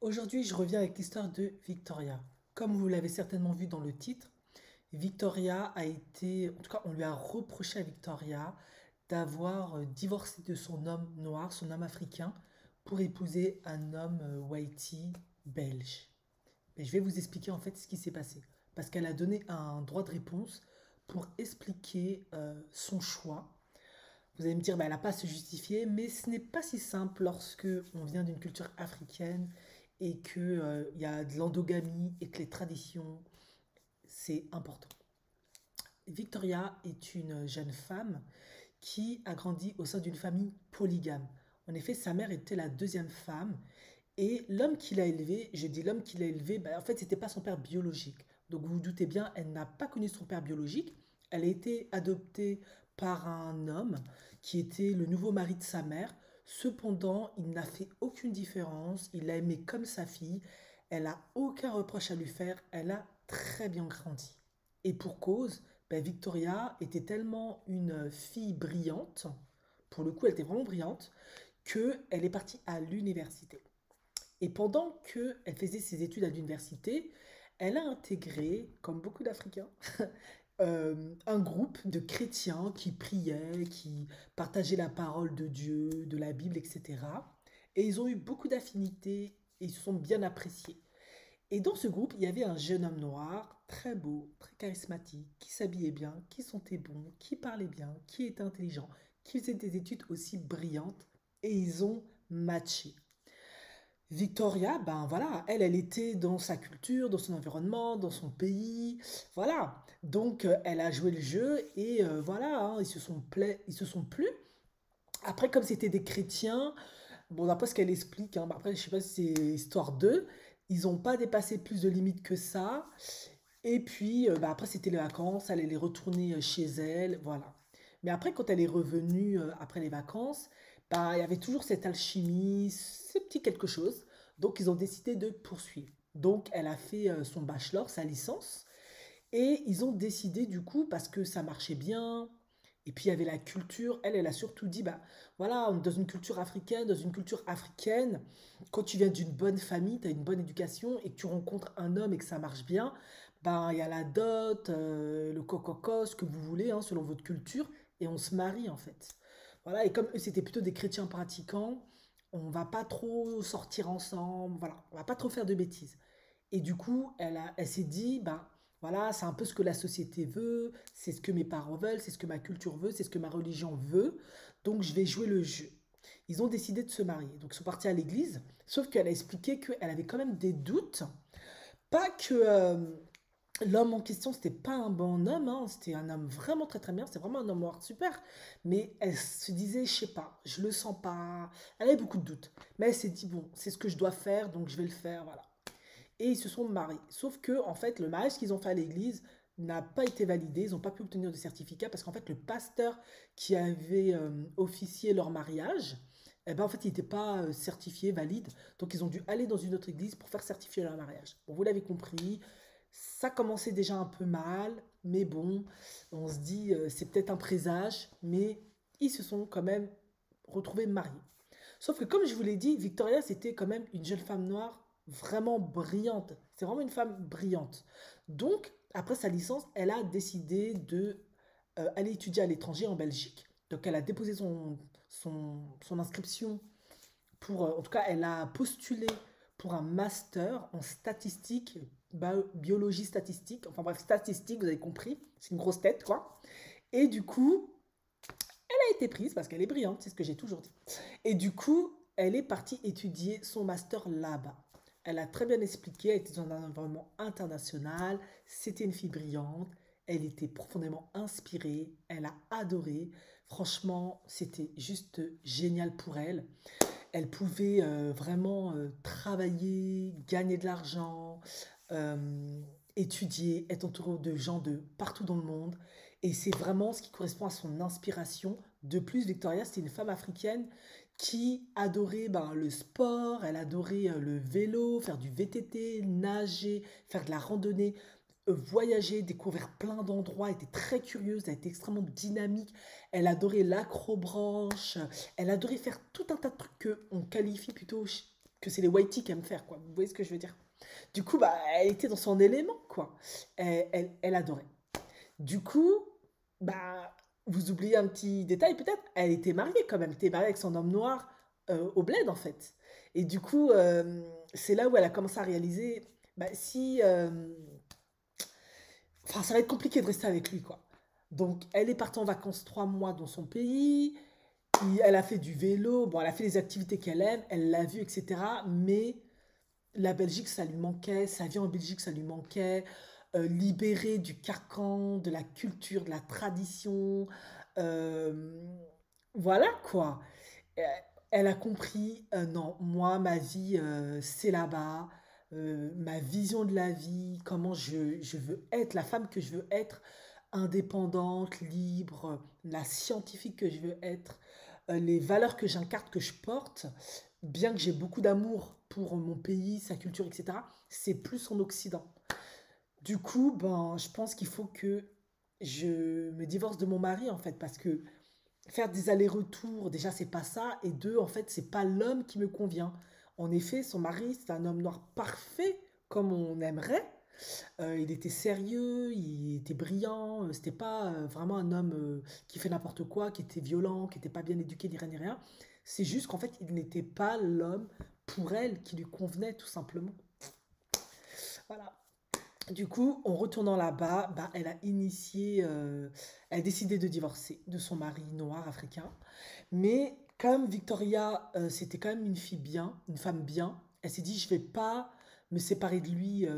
Aujourd'hui, je reviens avec l'histoire de Victoria. Comme vous l'avez certainement vu dans le titre, Victoria a été, en tout cas, on lui a reproché à Victoria d'avoir divorcé de son homme noir, son homme africain, pour épouser un homme Whitey belge. Et je vais vous expliquer en fait ce qui s'est passé. Parce qu'elle a donné un droit de réponse pour expliquer son choix. Vous allez me dire, bah, elle n'a pas à se justifier, mais ce n'est pas si simple lorsque on vient d'une culture africaine et qu'il y a de l'endogamie et que les traditions, c'est important. Victoria est une jeune femme qui a grandi au sein d'une famille polygame. En effet, sa mère était la deuxième femme et l'homme qui l'a élevée, je dis l'homme qui l'a élevée, bah, en fait, c'était pas son père biologique. Donc vous vous doutez bien, elle n'a pas connu son père biologique. Elle a été adoptée par un homme qui était le nouveau mari de sa mère. Cependant, il n'a fait aucune différence. Il l'a aimée comme sa fille. Elle n'a aucun reproche à lui faire. Elle a très bien grandi. Et pour cause, ben, Victoria était tellement une fille brillante, pour le coup, elle était vraiment brillante, qu'elle est partie à l'université. Et pendant qu'elle faisait ses études à l'université, elle a intégré, comme beaucoup d'Africains, un groupe de chrétiens qui priaient, qui partageaient la parole de Dieu, de la Bible, etc. Et ils ont eu beaucoup d'affinités et ils se sont bien appréciés. Et dans ce groupe, il y avait un jeune homme noir, très beau, très charismatique, qui s'habillait bien, qui sentait bon, qui parlait bien, qui était intelligent, qui faisait des études aussi brillantes. Et ils ont matché. Victoria, ben voilà, elle était dans sa culture, dans son environnement, dans son pays, voilà. Donc elle a joué le jeu et voilà, hein, ils se sont plu. Après, comme c'était des chrétiens, bon, d'après ce qu'elle explique, hein, bah, après je sais pas si c'est histoire d'eux, ils n'ont pas dépassé plus de limites que ça. Et puis bah, après c'était les vacances, elle allait retourner chez elle, voilà. Mais après, quand elle est revenue après les vacances, bah, il y avait toujours cette alchimie, ce petit quelque chose. Donc, ils ont décidé de poursuivre. Donc, elle a fait son bachelor, sa licence. Et ils ont décidé, du coup, parce que ça marchait bien, et puis il y avait la culture, elle a surtout dit, bah voilà, on est dans une culture africaine, quand tu viens d'une bonne famille, tu as une bonne éducation, et que tu rencontres un homme et que ça marche bien, bah il y a la dot, le cococo, ce que vous voulez, hein, selon votre culture, et on se marie en fait. Voilà, et comme eux c'était plutôt des chrétiens pratiquants, on va pas trop sortir ensemble, voilà, on va pas trop faire de bêtises. Et du coup, elle s'est dit, ben voilà, c'est un peu ce que la société veut, c'est ce que mes parents veulent, c'est ce que ma culture veut, c'est ce que ma religion veut, donc je vais jouer le jeu. Ils ont décidé de se marier, donc ils sont partis à l'église, sauf qu'elle a expliqué qu'elle avait quand même des doutes, pas que l'homme en question, c'était pas un bon homme, hein, c'était un homme vraiment très très bien, c'était vraiment un homme noir super, mais elle se disait, je sais pas, je le sens pas, elle avait beaucoup de doutes, mais elle s'est dit, bon, c'est ce que je dois faire, donc je vais le faire, voilà et ils se sont mariés. Sauf que, en fait, le mariage qu'ils ont fait à l'église n'a pas été validé, ils n'ont pas pu obtenir de certificat parce qu'en fait, le pasteur qui avait officié leur mariage, eh ben, en fait, il n'était pas certifié, valide. Donc, ils ont dû aller dans une autre église pour faire certifier leur mariage. Bon, vous l'avez compris, ça commençait déjà un peu mal, mais bon, on se dit, c'est peut-être un présage, mais ils se sont quand même retrouvés mariés. Sauf que comme je vous l'ai dit, Victoria, c'était quand même une jeune femme noire vraiment brillante. C'est vraiment une femme brillante. Donc, après sa licence, elle a décidé de aller étudier à l'étranger en Belgique. Donc, elle a déposé son inscription pour, en tout cas, elle a postulé pour un master en statistique, biologie statistique, enfin bref, statistique, vous avez compris, c'est une grosse tête, quoi. Et du coup, elle a été prise parce qu'elle est brillante, c'est ce que j'ai toujours dit. Et du coup, elle est partie étudier son master là-bas. Elle a très bien expliqué, elle était dans un environnement international, c'était une fille brillante, elle était profondément inspirée, elle a adoré. Franchement, c'était juste génial pour elle. Elle pouvait vraiment travailler, gagner de l'argent, euh, étudier, être entourée de gens de partout dans le monde. Et c'est vraiment ce qui correspond à son inspiration. De plus, Victoria, c'était une femme africaine qui adorait ben, le sport, elle adorait le vélo, faire du VTT, nager, faire de la randonnée, voyager, découvrir plein d'endroits, elle était très curieuse, elle était extrêmement dynamique, elle adorait l'acrobranche, elle adorait faire tout un tas de trucs qu'on qualifie plutôt que c'est les whiteys qui aiment faire, quoi. Vous voyez ce que je veux dire? Du coup, bah, elle était dans son élément, quoi. Elle adorait. Du coup, bah, vous oubliez un petit détail peut-être, elle était mariée quand même, elle était mariée avec son homme noir au bled en fait. Et du coup, c'est là où elle a commencé à réaliser, bah, si, enfin, ça va être compliqué de rester avec lui, quoi. Donc, elle est partie en vacances 3 mois dans son pays, elle a fait du vélo, bon, elle a fait les activités qu'elle aime, elle l'a vu, etc. Mais la Belgique, ça lui manquait, sa vie en Belgique, ça lui manquait, libérée du carcan, de la culture, de la tradition, euh, voilà quoi. Euh, Elle a compris, non, moi, ma vie, c'est là-bas, ma vision de la vie, comment je veux être, la femme que je veux être, indépendante, libre, la scientifique que je veux être, les valeurs que j'incarne, que je porte, bien que j'ai beaucoup d'amour pour mon pays, sa culture, etc., c'est plus en Occident. Du coup, ben, je pense qu'il faut que je me divorce de mon mari, en fait, parce que faire des allers-retours, déjà, c'est pas ça, et deux, en fait, c'est pas l'homme qui me convient. En effet, son mari, c'est un homme noir parfait, comme on aimerait. Il était sérieux, il était brillant, c'était pas vraiment un homme qui fait n'importe quoi, qui était violent, qui était pas bien éduqué, ni rien, ni rien. C'est juste qu'en fait, il n'était pas l'homme pour elle qui lui convenait, tout simplement. Voilà. Du coup, en retournant là-bas, bah, elle a initié, elle a décidé de divorcer de son mari noir africain. Mais comme Victoria, c'était quand même une fille bien, une femme bien, elle s'est dit, je vais pas me séparer de lui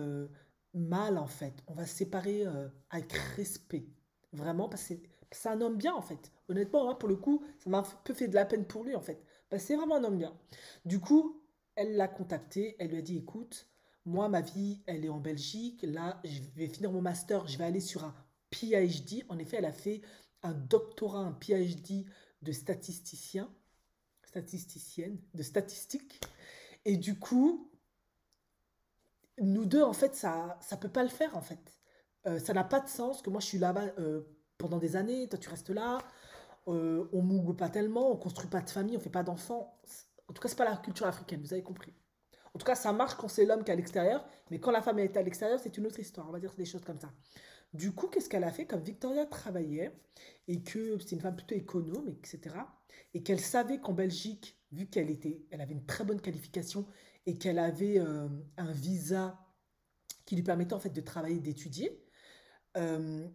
mal en fait. On va se séparer avec respect. Vraiment, parce que c'est un homme bien en fait. Honnêtement, hein, pour le coup, ça m'a un peu fait de la peine pour lui en fait. Parce que c'est vraiment un homme bien. Du coup, elle l'a contacté, elle lui a dit, écoute, moi, ma vie, elle est en Belgique. Là, je vais finir mon master, je vais aller sur un PhD. En effet, elle a fait un doctorat, un PhD de statisticien, statisticienne, de statistique. Et du coup, nous deux, en fait, ça peut pas le faire, en fait. Ça n'a pas de sens que moi, je suis là-bas pendant des années, toi, tu restes là, on mougue pas tellement, on construit pas de famille, on fait pas d'enfants. En tout cas, c'est pas la culture africaine, vous avez compris. En tout cas, ça marche quand c'est l'homme qui est à l'extérieur, mais quand la femme est à l'extérieur, c'est une autre histoire. On va dire des choses comme ça. Du coup, qu'est-ce qu'elle a fait? Comme Victoria travaillait et que c'est une femme plutôt économe, etc., et qu'elle savait qu'en Belgique, vu elle avait une très bonne qualification et qu'elle avait un visa qui lui permettait en fait de travailler, d'étudier, euh,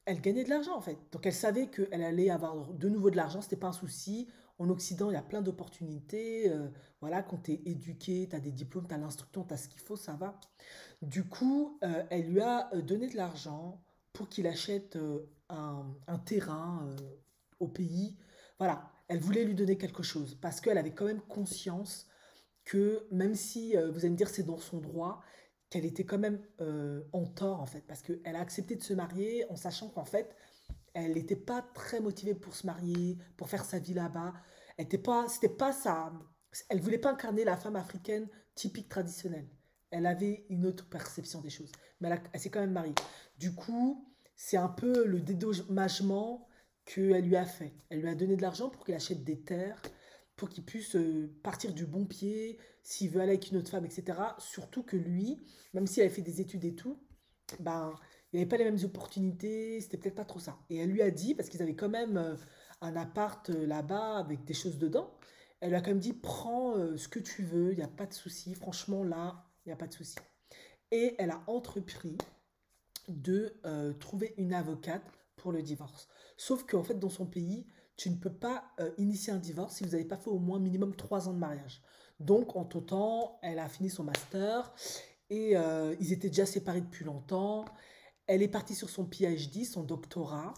elle gagnait de l'argent en fait. Donc elle savait qu'elle allait avoir de nouveau de l'argent, c'était pas un souci. En Occident, il y a plein d'opportunités. Voilà, quand tu es éduqué, tu as des diplômes, tu as l'instruction, tu as ce qu'il faut, ça va. Du coup, elle lui a donné de l'argent pour qu'il achète un terrain au pays. Voilà, elle voulait lui donner quelque chose parce qu'elle avait quand même conscience que même si vous allez me dire c'est dans son droit, qu'elle était quand même en tort en fait parce qu'elle a accepté de se marier en sachant qu'en fait elle n'était pas très motivée pour se marier, pour faire sa vie là-bas. C'était pas ça. Elle voulait pas incarner la femme africaine typique traditionnelle. Elle avait une autre perception des choses. Mais elle s'est quand même mariée. Du coup, c'est un peu le dédommagement qu'elle lui a fait. Elle lui a donné de l'argent pour qu'il achète des terres, pour qu'il puisse partir du bon pied, s'il veut aller avec une autre femme, etc. Surtout que lui, même s'il avait fait des études et tout, ben, il n'y avait pas les mêmes opportunités, c'était peut-être pas trop ça. Et elle lui a dit, parce qu'ils avaient quand même un appart là-bas avec des choses dedans, elle lui a quand même dit, prends ce que tu veux, il n'y a pas de souci, franchement là, il n'y a pas de souci. Et elle a entrepris de trouver une avocate pour le divorce. Sauf qu'en fait, dans son pays, tu ne peux pas initier un divorce si vous n'avez pas fait au moins minimum 3 ans de mariage. Donc, en tout temps, elle a fini son master et ils étaient déjà séparés depuis longtemps. Elle est partie sur son PhD, son doctorat.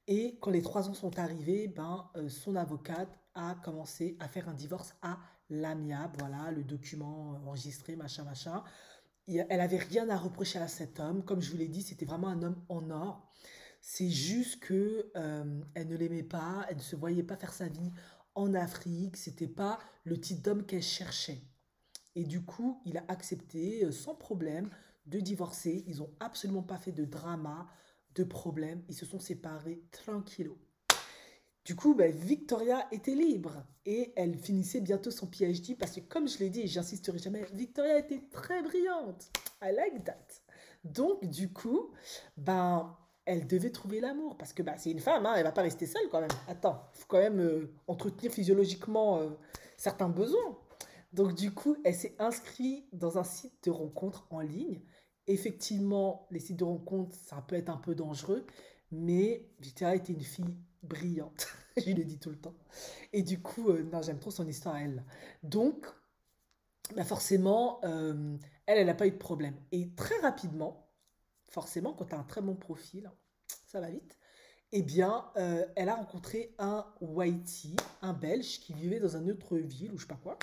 Et quand les 3 ans sont arrivés, ben, son avocate a commencé à faire un divorce à l'amiable. Voilà, le document enregistré, machin, machin. Elle avait rien à reprocher à cet homme. Comme je vous l'ai dit, c'était vraiment un homme en or. C'est juste que elle ne l'aimait pas, elle ne se voyait pas faire sa vie en Afrique. C'était pas le type d'homme qu'elle cherchait. Et du coup, il a accepté sans problème de divorcer. Ils n'ont absolument pas fait de drama, de problème. Ils se sont séparés tranquillos. Du coup, bah, Victoria était libre et elle finissait bientôt son PhD parce que, comme je l'ai dit, et j'insisterai jamais, Victoria était très brillante. I like that. Donc, du coup, ben, elle devait trouver l'amour parce que bah, c'est une femme, hein, elle va pas rester seule quand même. Attends, il faut quand même entretenir physiologiquement certains besoins. Donc, du coup, elle s'est inscrite dans un site de rencontres en ligne. Effectivement, les sites de rencontres, ça peut être un peu dangereux, mais Victoria était une fille brillante. Je le dis tout le temps. Et du coup, non, j'aime trop son histoire à elle. Donc, bah forcément, elle n'a pas eu de problème. Et très rapidement, forcément, quand tu as un très bon profil, ça va vite, eh bien, elle a rencontré un Whitey, un Belge, qui vivait dans une autre ville ou je sais pas quoi.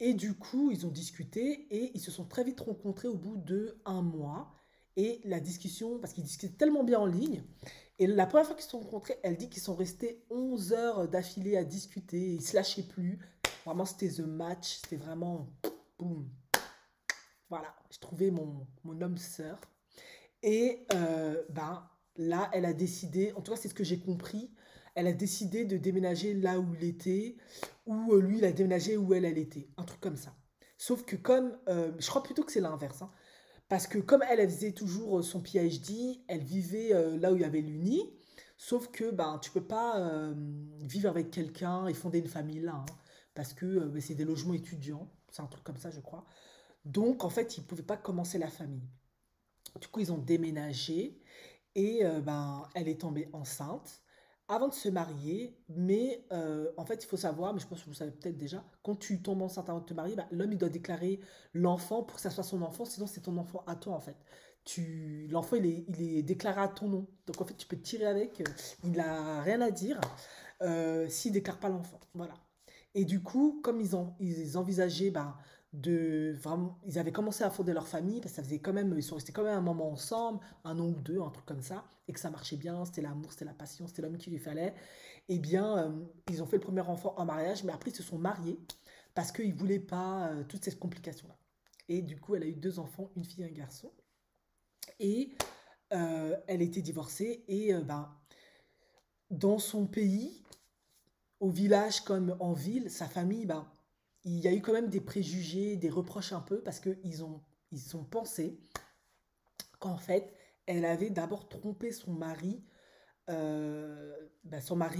Et du coup, ils ont discuté et ils se sont très vite rencontrés au bout de un mois. Et la discussion, parce qu'ils discutaient tellement bien en ligne, et la première fois qu'ils se sont rencontrés, elle dit qu'ils sont restés 11 heures d'affilée à discuter, ils se lâchaient plus. Vraiment, c'était the match, c'était vraiment boum. Voilà, je trouvais mon homme sœur. Et ben, là, elle a décidé, en tout cas, c'est ce que j'ai compris, elle a décidé de déménager là où il était, ou lui, il a déménagé où elle était. Un truc comme ça. Sauf que comme, je crois plutôt que c'est l'inverse, hein, parce que comme elle, elle faisait toujours son PhD, elle vivait là où il y avait l'Uni, sauf que ben, tu peux pas vivre avec quelqu'un et fonder une famille là, hein, parce que ben, c'est des logements étudiants, c'est un truc comme ça, je crois. Donc, en fait, ils ne pouvaient pas commencer la famille. Du coup, ils ont déménagé et ben, elle est tombée enceinte avant de se marier. Mais en fait, il faut savoir, mais je pense que vous savez peut-être déjà, quand tu tombes enceinte avant de te marier, ben, l'homme, il doit déclarer l'enfant pour que ça soit son enfant, sinon c'est ton enfant à toi en fait. L'enfant, il est déclaré à ton nom. Donc en fait, tu peux te tirer avec, il n'a rien à dire s'il ne déclare pas l'enfant. Voilà. Et du coup, comme ils envisageaient ben, de vraiment, ils avaient commencé à fonder leur famille parce que ça faisait quand même, ils sont restés quand même un moment ensemble, un an ou deux, un truc comme ça, et que ça marchait bien, c'était l'amour, c'était la passion, c'était l'homme qu'il lui fallait. Eh bien, ils ont fait le premier enfant en mariage, mais après ils se sont mariés parce qu'ils voulaient pas toutes ces complications-là. Et du coup, elle a eu deux enfants, une fille et un garçon, et elle était divorcée et ben dans son pays au village comme en ville, sa famille, ben, il y a eu quand même des préjugés, des reproches un peu, parce ils ont pensé qu'en fait, elle avait d'abord trompé son mari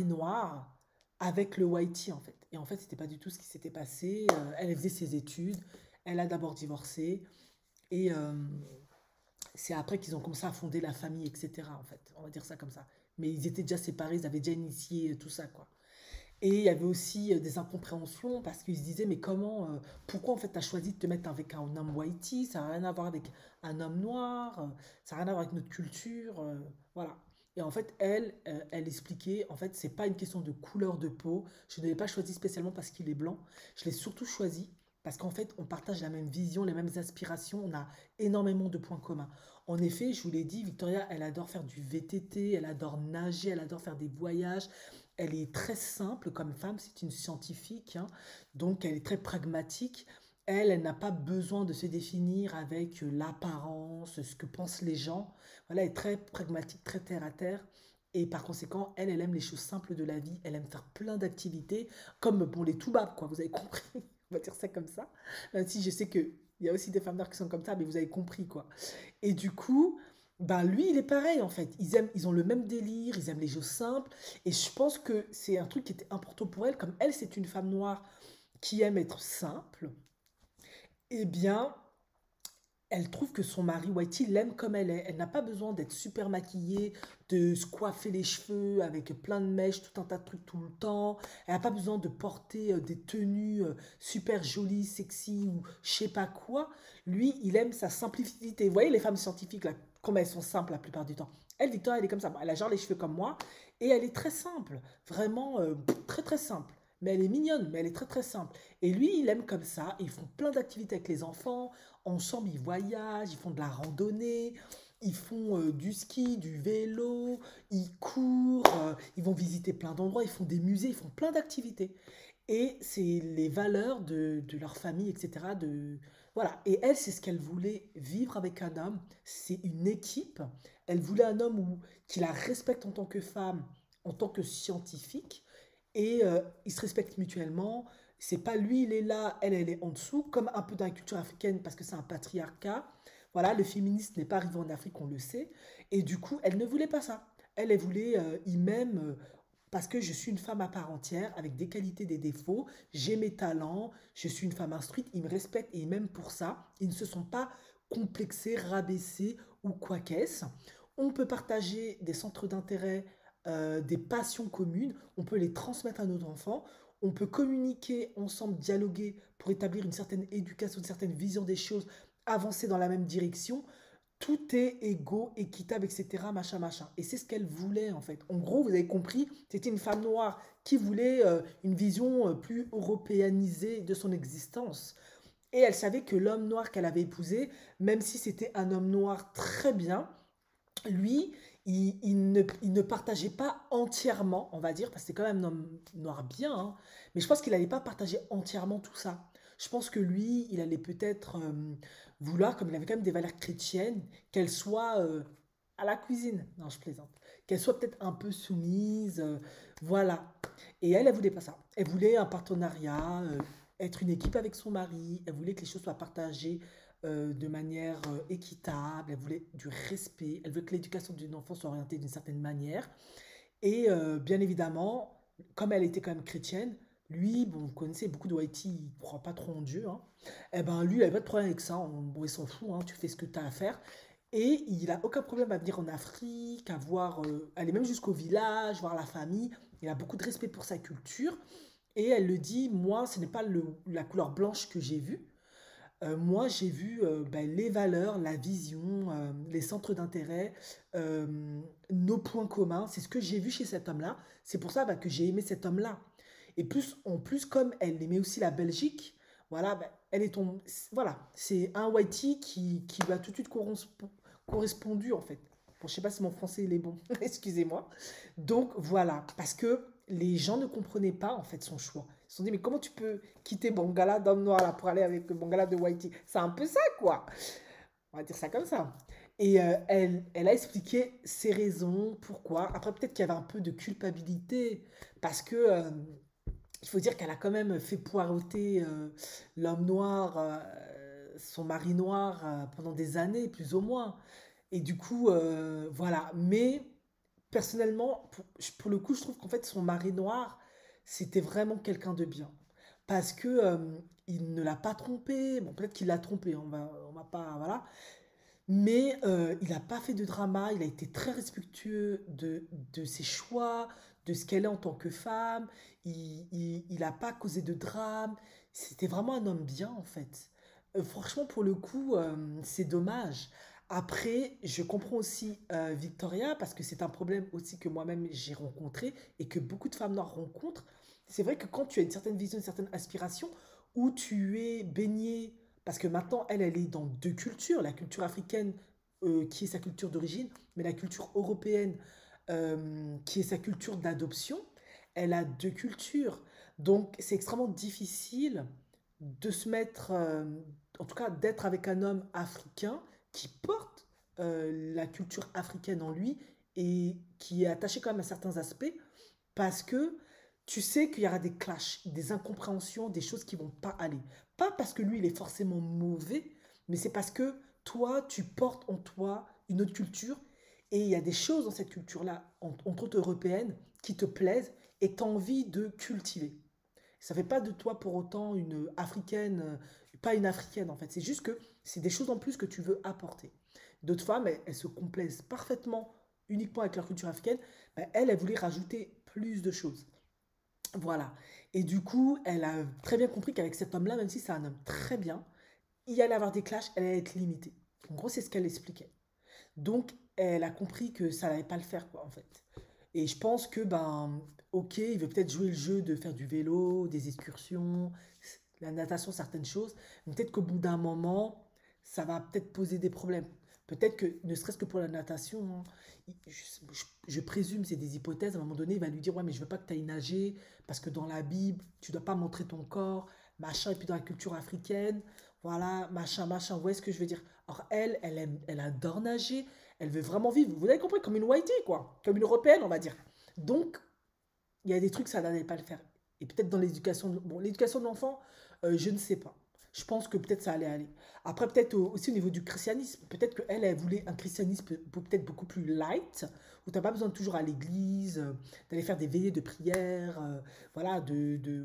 noir, avec le whitey en fait. Et en fait, c'était pas du tout ce qui s'était passé. Elle faisait ses études, elle a d'abord divorcé, et c'est après qu'ils ont commencé à fonder la famille, etc. En fait, on va dire ça comme ça. Mais ils étaient déjà séparés, ils avaient déjà initié tout ça, quoi. Et il y avait aussi des incompréhensions parce qu'ils se disaient, mais pourquoi en fait tu as choisi de te mettre avec un homme whitey, ça n'a rien à voir avec un homme noir, ça n'a rien à voir avec notre culture, voilà. Et en fait, elle expliquait, en fait, c'est pas une question de couleur de peau, je ne l'ai pas choisi spécialement parce qu'il est blanc, je l'ai surtout choisi parce qu'en fait, on partage la même vision, les mêmes aspirations, on a énormément de points communs. En effet, je vous l'ai dit, Victoria, elle adore faire du VTT, elle adore nager, elle adore faire des voyages, elle est très simple comme femme, c'est une scientifique, hein, donc elle est très pragmatique. Elle n'a pas besoin de se définir avec l'apparence, ce que pensent les gens. Voilà, elle est très pragmatique, très terre à terre. Et par conséquent, elle aime les choses simples de la vie. Elle aime faire plein d'activités, comme bon, les toubabs, quoi. Vous avez compris. On va dire ça comme ça. Même si je sais qu'il y a aussi des femmes noires qui sont comme ça, mais vous avez compris, quoi. Et du coup, ben lui, il est pareil en fait. Ils ont le même délire, ils aiment les jeux simples. Et je pense que c'est un truc qui était important pour elle. Comme elle, c'est une femme noire qui aime être simple, eh bien, elle trouve que son mari Whitey l'aime comme elle est. Elle n'a pas besoin d'être super maquillée, de se coiffer les cheveux avec plein de mèches, tout un tas de trucs tout le temps. Elle n'a pas besoin de porter des tenues super jolies, sexy ou je sais pas quoi. Lui, il aime sa simplicité. Vous voyez les femmes scientifiques, là, comme elles sont simples la plupart du temps. Elle, Victoria, elle est comme ça. Elle a genre les cheveux comme moi et elle est très simple. Vraiment très très simple. Mais elle est mignonne, mais elle est très très simple. Et lui, il aime comme ça. Ils font plein d'activités avec les enfants. Ensemble, ils voyagent, ils font de la randonnée, ils font du ski, du vélo, ils courent, ils vont visiter plein d'endroits, ils font des musées, ils font plein d'activités. Et c'est les valeurs de leur famille, etc. Voilà. Et elle, c'est ce qu'elle voulait vivre avec un homme. C'est une équipe. Elle voulait un homme qui la respecte en tant que femme, en tant que scientifique et ils se respectent mutuellement. C'est pas lui, il est là, elle est en dessous, comme un peu dans la culture africaine parce que c'est un patriarcat. Voilà, le féminisme n'est pas arrivé en Afrique, on le sait. Et du coup, elle ne voulait pas ça. Elle voulait, il m'aime parce que je suis une femme à part entière, avec des qualités, des défauts, j'ai mes talents, je suis une femme instruite, ils me respectent et ils m'aiment pour ça. Ils ne se sont pas complexés, rabaissés ou quoi qu'est-ce. On peut partager des centres d'intérêt, des passions communes, on peut les transmettre à nos enfants, on peut communiquer ensemble, dialoguer pour établir une certaine éducation, une certaine vision des choses, avancer dans la même direction. Tout est égaux, équitable, etc. Machin, machin. Et c'est ce qu'elle voulait en fait. En gros, vous avez compris, c'était une femme noire qui voulait une vision plus européanisée de son existence. Et elle savait que l'homme noir qu'elle avait épousé, même si c'était un homme noir très bien, lui, il ne partageait pas entièrement, on va dire, parce que c'est quand même un homme noir bien, hein, mais je pense qu'il n'allait pas partager entièrement tout ça. Je pense que lui, il allait peut-être vouloir, comme il avait quand même des valeurs chrétiennes, qu'elle soit à la cuisine. Non, je plaisante. Qu'elle soit peut-être un peu soumise, voilà. Et elle voulait pas ça. Elle voulait un partenariat, être une équipe avec son mari. Elle voulait que les choses soient partagées de manière équitable, elle voulait du respect, elle veut que l'éducation d'une enfant soit orientée d'une certaine manière. Et bien évidemment, comme elle était quand même chrétienne, lui, bon, vous connaissez beaucoup de Haïti, il ne croit pas trop en Dieu, hein. Eh ben lui, il n'avait pas de problème avec ça, bon, il s'en fout, hein, tu fais ce que tu as à faire. Et il n'a aucun problème à venir en Afrique, à voir, aller même jusqu'au village, voir la famille. Il a beaucoup de respect pour sa culture. Et elle le dit, moi, ce n'est pas la couleur blanche que j'ai vue. Moi, j'ai vu ben, les valeurs, la vision, les centres d'intérêt, nos points communs. C'est ce que j'ai vu chez cet homme-là. C'est pour ça bah, que j'ai aimé cet homme-là. Et plus, en plus, comme elle aimait aussi la Belgique, voilà, bah, elle est voilà, c'est un Whitey qui lui a tout de suite correspondu en fait. Bon, je sais pas si mon français il est bon, excusez-moi. Donc voilà, parce que les gens ne comprenaient pas en fait son choix. Ils se sont dit, mais comment tu peux quitter Bangala d'homme noir là pour aller avec le Bangala de Whitey? C'est un peu ça quoi. On va dire ça comme ça. Et elle a expliqué ses raisons, pourquoi. Après, peut-être qu'il y avait un peu de culpabilité, parce que il faut dire qu'elle a quand même fait poireauter l'homme noir, son mari noir, pendant des années, plus ou moins. Et du coup, voilà. Mais personnellement, pour le coup, je trouve qu'en fait, son mari noir, c'était vraiment quelqu'un de bien. Parce que il ne l'a pas trompé. Bon, peut-être qu'il l'a trompé, on va pas, voilà. Mais il n'a pas fait de drama, il a été très respectueux de ses choix, de ce qu'elle est en tant que femme. Il n'a pas causé de drame. C'était vraiment un homme bien, en fait. Franchement, pour le coup, c'est dommage. Après, je comprends aussi Victoria, parce que c'est un problème aussi que moi-même j'ai rencontré et que beaucoup de femmes noires rencontrent. C'est vrai que quand tu as une certaine vision, une certaine aspiration, où tu es baigné parce que maintenant, elle est dans deux cultures, la culture africaine qui est sa culture d'origine, mais la culture européenne qui est sa culture d'adoption. Elle a deux cultures. Donc, c'est extrêmement difficile de se mettre, en tout cas d'être avec un homme africain qui porte la culture africaine en lui et qui est attaché quand même à certains aspects parce que tu sais qu'il y aura des clashs, des incompréhensions, des choses qui vont pas aller. Pas parce que lui, il est forcément mauvais, mais c'est parce que toi, tu portes en toi une autre culture et il y a des choses dans cette culture-là, entre autres européennes, qui te plaisent et tu as envie de cultiver. Ça ne fait pas de toi pour autant une africaine, pas une africaine en fait. C'est juste que c'est des choses en plus que tu veux apporter. D'autres femmes, elles se complaisent parfaitement uniquement avec leur culture africaine. Ben, elle voulait rajouter plus de choses. Voilà. Et du coup, elle a très bien compris qu'avec cet homme-là, même si c'est un homme très bien, il y allait avoir des clashs, elle allait être limitée. En gros, c'est ce qu'elle expliquait. Donc, elle a compris que ça n'allait pas le faire, quoi, en fait. Et je pense que, ben, ok, il veut peut-être jouer le jeu de faire du vélo, des excursions, la natation, certaines choses, mais peut-être qu'au bout d'un moment, ça va peut-être poser des problèmes. Peut-être que, ne serait-ce que pour la natation, hein, je présume, c'est des hypothèses, à un moment donné, il va lui dire, ouais, mais je veux pas que tu ailles nager, parce que dans la Bible, tu dois pas montrer ton corps, machin, et puis dans la culture africaine, voilà, machin, machin, vous voyez ce que je veux dire? Alors elle adore nager, elle veut vraiment vivre, vous avez compris, comme une whitey, quoi, comme une européenne, on va dire. Donc, il y a des trucs, ça n'allait pas le faire. Et peut-être dans l'éducation, bon, l'éducation de l'enfant, je ne sais pas. Je pense que peut-être ça allait aller. Après, peut-être aussi au niveau du christianisme, peut-être qu'elle, elle voulait un christianisme peut-être beaucoup plus light, où tu n'as pas besoin de toujours à l'église, d'aller faire des veillées de prière, voilà,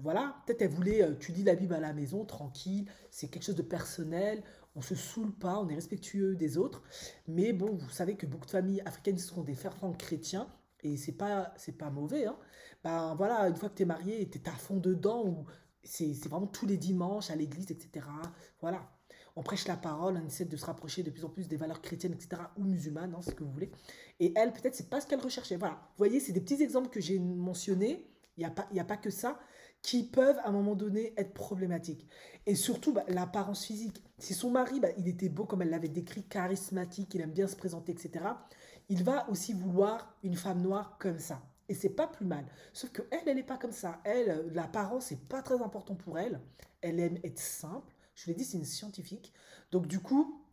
voilà. Peut-être elle voulait, tu lis la Bible à la maison, tranquille, c'est quelque chose de personnel, on se saoule pas, on est respectueux des autres. Mais bon, vous savez que beaucoup de familles africaines seront des fervents chrétiens, et c'est pas mauvais, hein. Ben voilà, une fois que tu es marié, tu es à fond dedans, ou c'est vraiment tous les dimanches à l'église, etc. Voilà. On prêche la parole, on essaie de se rapprocher de plus en plus des valeurs chrétiennes, etc. ou musulmanes, hein, ce que vous voulez. Et elle, peut-être, c'est pas ce qu'elle recherchait. Voilà. Vous voyez, c'est des petits exemples que j'ai mentionnés. Il y a pas que ça qui peuvent à un moment donné être problématiques. Et surtout, bah, l'apparence physique. Si son mari, bah, il était beau comme elle l'avait décrit, charismatique, il aime bien se présenter, etc., il va aussi vouloir une femme noire comme ça. Et c'est pas plus mal. Sauf que elle n'est pas comme ça. Elle, l'apparence, c'est pas très important pour elle. Elle aime être simple. Je vous l'ai dit, c'est une scientifique. Donc du coup,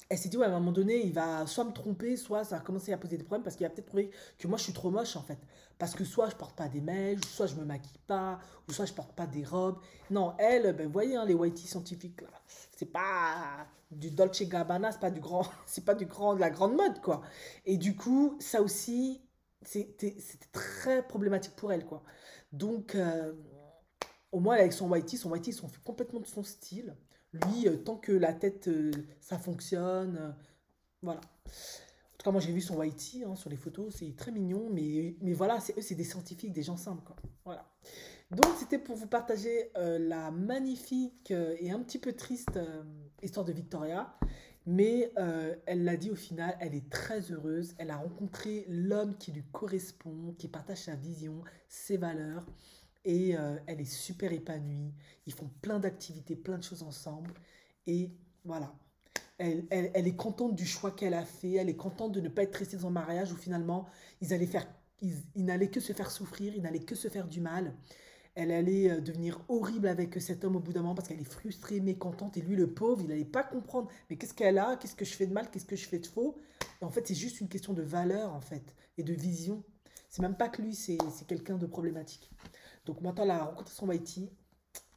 elle s'est dit, ouais, à un moment donné, il va soit me tromper, soit ça va commencer à poser des problèmes parce qu'il va peut-être trouver que moi, je suis trop moche, en fait. Parce que soit je porte pas des mèches, soit je me maquille pas, ou soit je porte pas des robes. Non, elle, ben, vous voyez, hein, les whitey scientifiques, là, c'est pas du Dolce Gabbana, c'est pas du grand, c'est pas de la grande mode, quoi. Et du coup, ça aussi, c'était très problématique pour elle, quoi. Donc, au moins, avec son whitey, ils sont fait complètement de son style. Lui, tant que la tête, ça fonctionne, voilà. En tout cas, moi, j'ai vu son whitey hein, sur les photos, c'est très mignon, mais voilà, eux, c'est des scientifiques, des gens simples, quoi. Voilà. Donc, c'était pour vous partager la magnifique et un petit peu triste histoire de Victoria. Mais elle l'a dit au final, elle est très heureuse. Elle a rencontré l'homme qui lui correspond, qui partage sa vision, ses valeurs. Et elle est super épanouie. Ils font plein d'activités, plein de choses ensemble. Et voilà. Elle est contente du choix qu'elle a fait. Elle est contente de ne pas être restée dans un mariage où finalement, ils n'allaient que se faire souffrir, ils n'allaient que se faire du mal. Elle allait devenir horrible avec cet homme au bout d'un moment parce qu'elle est frustrée, mécontente. Et lui, le pauvre, il n'allait pas comprendre. Mais qu'est-ce qu'elle a? Qu'est-ce que je fais de mal? Qu'est-ce que je fais de faux? Et en fait, c'est juste une question de valeur, en fait, et de vision. C'est même pas que lui, c'est quelqu'un de problématique. Donc maintenant, elle a rencontré son Haïti.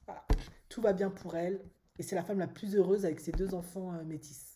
Voilà. Tout va bien pour elle. Et c'est la femme la plus heureuse avec ses deux enfants métis.